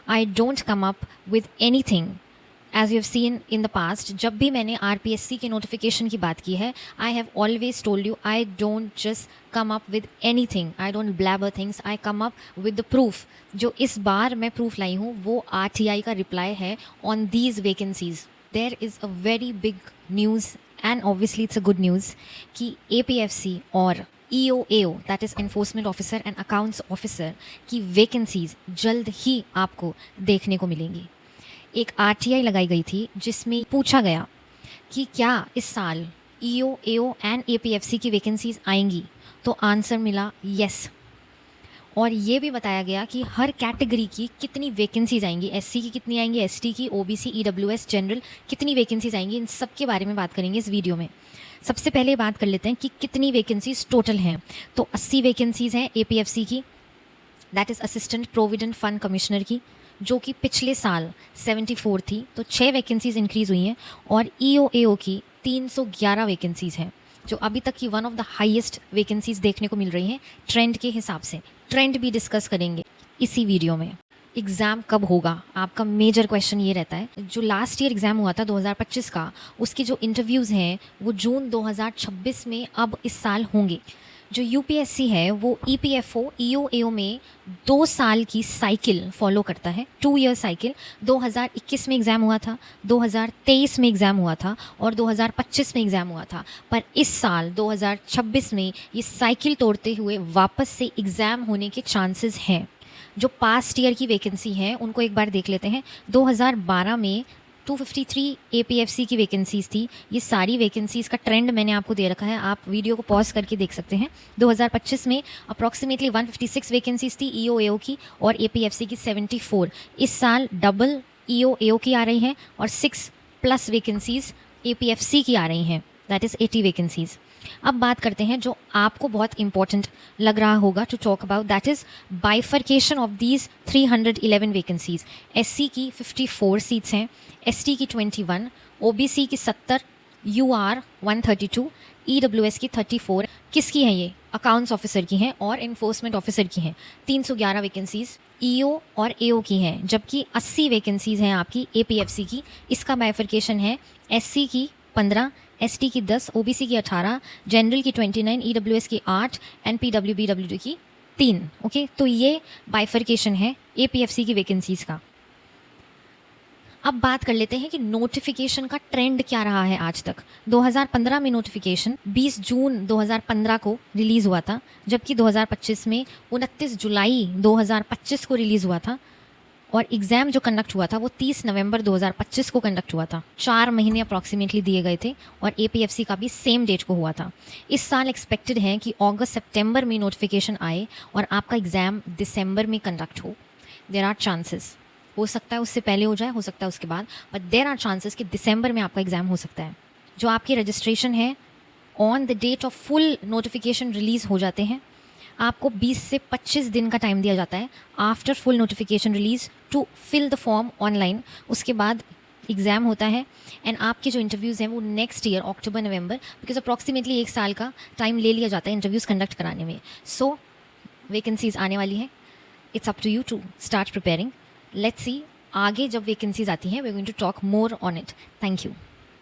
I don't come up with anything as you have seen in the past. जब भी मैंने RPSC के notification की बात की है, I have always told you, I don't just come up with any thing, I don't blabber things, I come up with the proof. जो इस बार मैं प्रूफ लाई हूँ वो RTI का रिप्लाई है on these vacancies. There is a very big news and obviously it's a good news कि APFC और EOAO that is enforcement officer and accounts officer की वैकेंसीज जल्द ही आपको देखने को मिलेंगी. एक RTI लगाई गई थी जिसमें पूछा गया कि क्या इस साल EOAO एंड APFC की वैकेंसीज आएंगी, तो आंसर मिला यस. और ये भी बताया गया कि हर कैटेगरी की कितनी वैकेंसीज आएंगी, SC की कितनी आएंगी, ST की, OBC, EWS, जनरल कितनी वैकेंसीज आएंगी. इन सब के बारे में बात करेंगे इस वीडियो में. सबसे पहले बात कर लेते हैं कि कितनी वैकेंसीज टोटल हैं. तो 80 वैकेंसीज हैं APFC की, that is assistant provident fund commissioner की, जो कि पिछले साल 74 थी, तो 6 वैकेंसीज इंक्रीज़ हुई हैं. और EOAO की 311 वैकेंसीज़ हैं, जो अभी तक की one of the highest vacancies देखने को मिल रही हैं ट्रेंड के हिसाब से. ट्रेंड भी डिस्कस करेंगे इसी वीडियो में. एग्ज़ाम कब होगा, आपका मेजर क्वेश्चन ये रहता है. जो लास्ट ईयर एग्ज़ाम हुआ था 2025 का, उसके जो इंटरव्यूज़ हैं वो जून 2026 में अब इस साल होंगे. जो UPSC है वो EPFO EOAO में 2 साल की साइकिल फॉलो करता है, 2 ईयर साइकिल. 2021 में एग्ज़ाम हुआ था, 2023 में एग्ज़ाम हुआ था और 2025 में एग्ज़ाम हुआ था. पर इस साल 2026 में ये साइकिल तोड़ते हुए वापस से एग्ज़ाम होने के चांसेस हैं. जो पास्ट ईयर की वैकेंसी हैं उनको एक बार देख लेते हैं. 2012 में 253 APFC की वैकेंसीज़ थी. ये सारी वैकेंसीज़ का ट्रेंड मैंने आपको दे रखा है, आप वीडियो को पॉज करके देख सकते हैं. 2025 में अप्रॉक्सीमेटली 156 वैकेंसीज़ थी EOAO की और APFC की 74. इस साल डबल EOAO की आ रही हैं और 6+ वैकेंसीज़ APFC की आ रही हैं, दैट इज़ 80 वैकेंसीज़. अब बात करते हैं जो आपको बहुत इंपॉर्टेंट लग रहा होगा to talk about, that is bifurcation of these 311 vacancies. SC की 54 सीट्स हैं, ST की 21, OBC की 70, UR 132, EWS की 34. किसकी हैं ये? अकाउंट्स ऑफिसर की हैं और इन्फोर्समेंट ऑफिसर की हैं. 311 वैकेंसीज़ EO और AO की हैं, जबकि 80 वैकेंसीज़ हैं आपकी APFC की. इसका बाइफर्केशन है SC की 15, ST की 10, OBC की 18, जनरल की 29, EWS की 8 एंड PWBWD की 3. ओके, तो ये बाइफर्केशन है APFC की वैकेंसीज़ का. अब बात कर लेते हैं कि नोटिफिकेशन का ट्रेंड क्या रहा है आज तक. 2015 में नोटिफिकेशन 20 जून 2015 को रिलीज़ हुआ था, जबकि 2025 में 29 जुलाई 2025 को रिलीज़ हुआ था. और एग्ज़ाम जो कंडक्ट हुआ था वो 30 नवंबर 2025 को कंडक्ट हुआ था. 4 महीने अप्रॉक्सीमेटली दिए गए थे और APFC का भी सेम डेट को हुआ था. इस साल एक्सपेक्टेड है कि अगस्त सितंबर में नोटिफिकेशन आए और आपका एग्ज़ाम दिसंबर में कंडक्ट हो. देयर आर चांसेस, हो सकता है उससे पहले हो जाए, हो सकता है उसके बाद, बट देयर आर चांसेस कि दिसंबर में आपका एग्ज़ाम हो सकता है. जो आपकी रजिस्ट्रेशन है on the date of full notification release हो जाते हैं. आपको 20 से 25 दिन का टाइम दिया जाता है after full notification release to fill the form online. उसके बाद एग्ज़ाम होता है एंड आपके जो इंटरव्यूज़ हैं वो next year October November, because approximately 1 साल का टाइम ले लिया जाता है इंटरव्यूज़ कंडक्ट कराने में. सो वैकेंसीज़ आने वाली हैं. It's up to you to start preparing. Let's see आगे जब वैकेंसीज़ आती हैं we are going to talk more on it. Thank you.